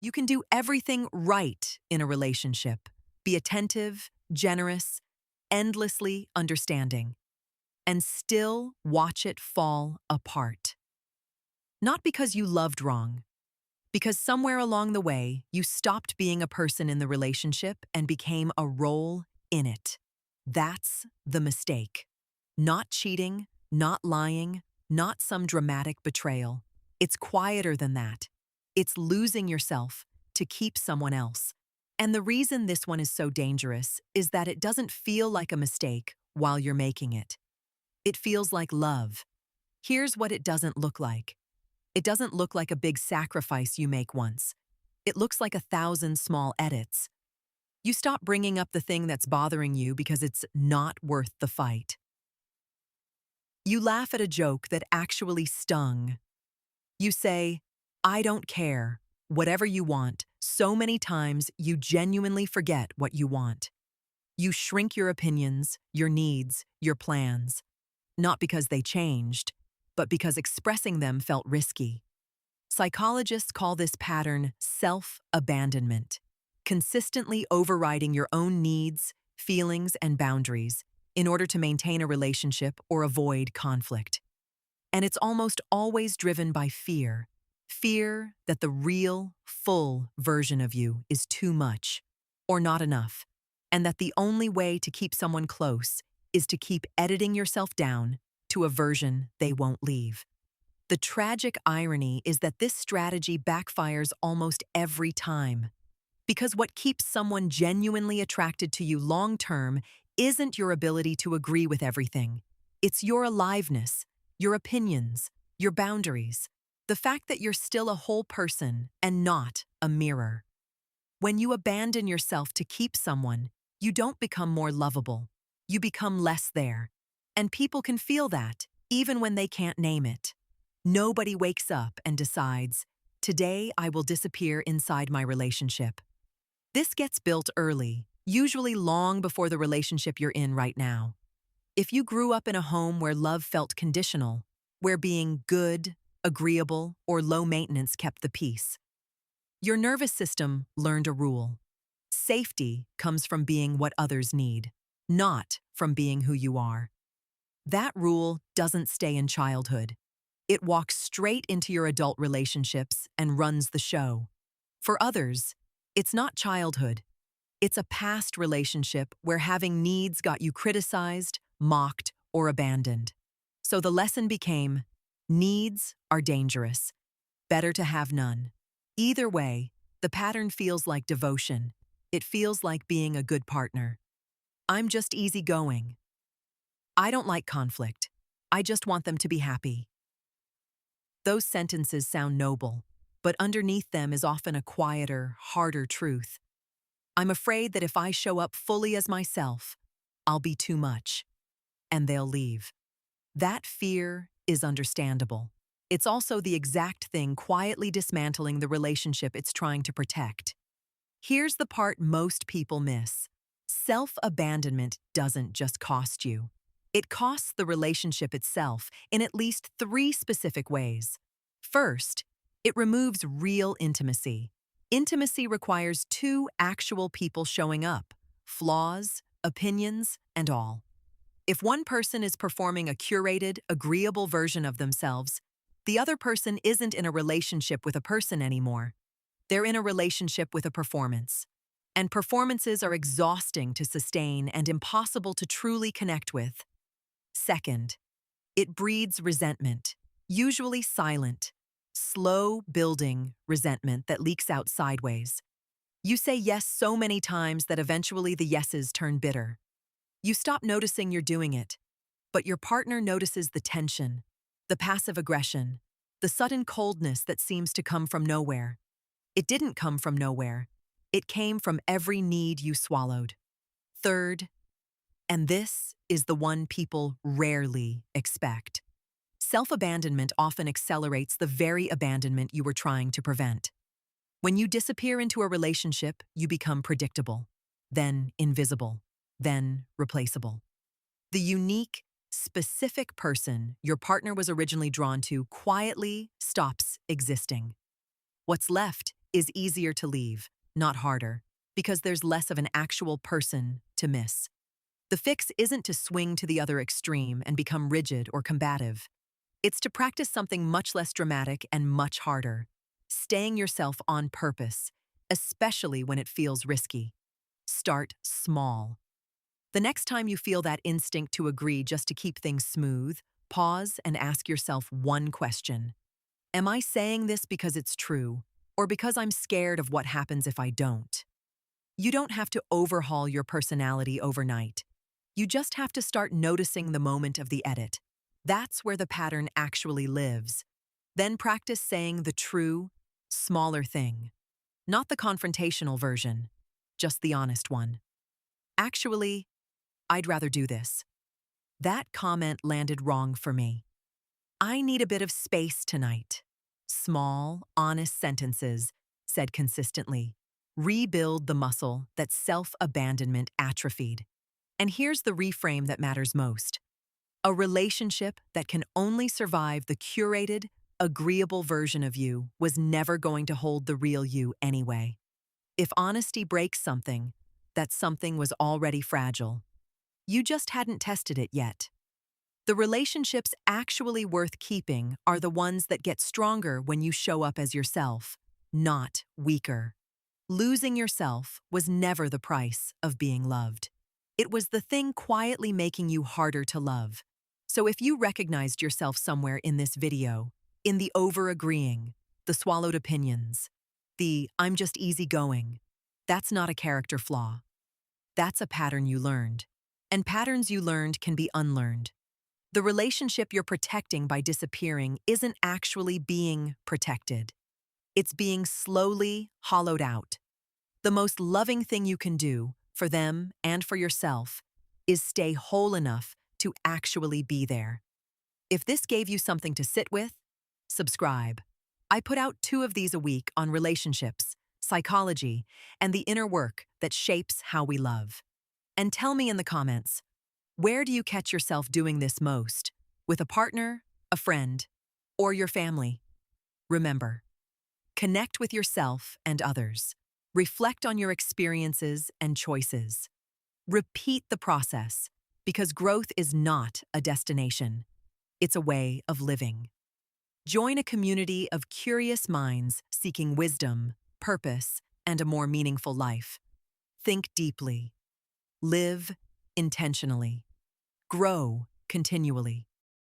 You can do everything right in a relationship. Be attentive, generous, endlessly understanding, and still watch it fall apart. Not because you loved wrong, because somewhere along the way, you stopped being a person in the relationship and became a role in it. That's the mistake. Not cheating, not lying, not some dramatic betrayal. It's quieter than that. It's losing yourself to keep someone else. And the reason this one is so dangerous is that it doesn't feel like a mistake while you're making it. It feels like love. Here's what it doesn't look like. It doesn't look like a big sacrifice you make once. It looks like 1,000 small edits. You stop bringing up the thing that's bothering you because it's not worth the fight. You laugh at a joke that actually stung. You say, "I don't care, whatever you want," so many times you genuinely forget what you want. You shrink your opinions, your needs, your plans, not because they changed, but because expressing them felt risky. Psychologists call this pattern self-abandonment, consistently overriding your own needs, feelings, and boundaries in order to maintain a relationship or avoid conflict. And it's almost always driven by fear. Fear that the real, full version of you is too much or not enough, and that the only way to keep someone close is to keep editing yourself down to a version they won't leave. The tragic irony is that this strategy backfires almost every time. Because what keeps someone genuinely attracted to you long-term isn't your ability to agree with everything. It's your aliveness, your opinions, your boundaries, the fact that you're still a whole person and not a mirror. When you abandon yourself to keep someone, you don't become more lovable. You become less there. And people can feel that, even when they can't name it. Nobody wakes up and decides, "Today I will disappear inside my relationship." This gets built early, usually long before the relationship you're in right now. If you grew up in a home where love felt conditional, where being good, agreeable, or low maintenance kept the peace, your nervous system learned a rule. Safety comes from being what others need, not from being who you are. That rule doesn't stay in childhood. It walks straight into your adult relationships and runs the show. For others, it's not childhood. It's a past relationship where having needs got you criticized, mocked, or abandoned. So the lesson became, needs are dangerous. Better to have none. Either way, the pattern feels like devotion. It feels like being a good partner. I'm just easygoing. I don't like conflict. I just want them to be happy. Those sentences sound noble, but underneath them is often a quieter, harder truth. I'm afraid that if I show up fully as myself, I'll be too much, and they'll leave. That fear is understandable. It's also the exact thing quietly dismantling the relationship it's trying to protect. Here's the part most people miss. Self-abandonment doesn't just cost you. It costs the relationship itself in at least 3 specific ways. First, it removes real intimacy. Intimacy requires 2 actual people showing up, flaws, opinions, and all. If one person is performing a curated, agreeable version of themselves, the other person isn't in a relationship with a person anymore. They're in a relationship with a performance. And performances are exhausting to sustain and impossible to truly connect with. Second, it breeds resentment, usually silent, slow building resentment that leaks out sideways. You say yes so many times that eventually the yeses turn bitter. You stop noticing you're doing it, but your partner notices the tension, the passive aggression, the sudden coldness that seems to come from nowhere. It didn't come from nowhere. It came from every need you swallowed. Third, and this is the one people rarely expect. Self-abandonment often accelerates the very abandonment you were trying to prevent. When you disappear into a relationship, you become predictable, then invisible, then replaceable. The unique, specific person your partner was originally drawn to quietly stops existing. What's left is easier to leave, not harder, because there's less of an actual person to miss. The fix isn't to swing to the other extreme and become rigid or combative. It's to practice something much less dramatic and much harder, staying yourself on purpose, especially when it feels risky. Start small. The next time you feel that instinct to agree just to keep things smooth, pause and ask yourself one question. Am I saying this because it's true, or because I'm scared of what happens if I don't? You don't have to overhaul your personality overnight. You just have to start noticing the moment of the edit. That's where the pattern actually lives. Then practice saying the true, smaller thing. Not the confrontational version, just the honest one. Actually, I'd rather do this. That comment landed wrong for me. I need a bit of space tonight. Small, honest sentences, said consistently, rebuild the muscle that self-abandonment atrophied. And here's the reframe that matters most. A relationship that can only survive the curated, agreeable version of you was never going to hold the real you anyway. If honesty breaks something, that something was already fragile. You just hadn't tested it yet. The relationships actually worth keeping are the ones that get stronger when you show up as yourself, not weaker. Losing yourself was never the price of being loved. It was the thing quietly making you harder to love. So if you recognized yourself somewhere in this video, in the over-agreeing, the swallowed opinions, the I'm just easygoing, that's not a character flaw. That's a pattern you learned. And patterns you learned can be unlearned. The relationship you're protecting by disappearing isn't actually being protected. It's being slowly hollowed out. The most loving thing you can do, for them and for yourself, is stay whole enough to actually be there. If this gave you something to sit with, subscribe. I put out 2 of these a week on relationships, psychology, and the inner work that shapes how we love. And tell me in the comments, where do you catch yourself doing this most? With a partner, a friend, or your family? Remember, connect with yourself and others. Reflect on your experiences and choices. Repeat the process, because growth is not a destination. It's a way of living. Join a community of curious minds seeking wisdom, purpose, and a more meaningful life. Think deeply. Live intentionally. Grow continually.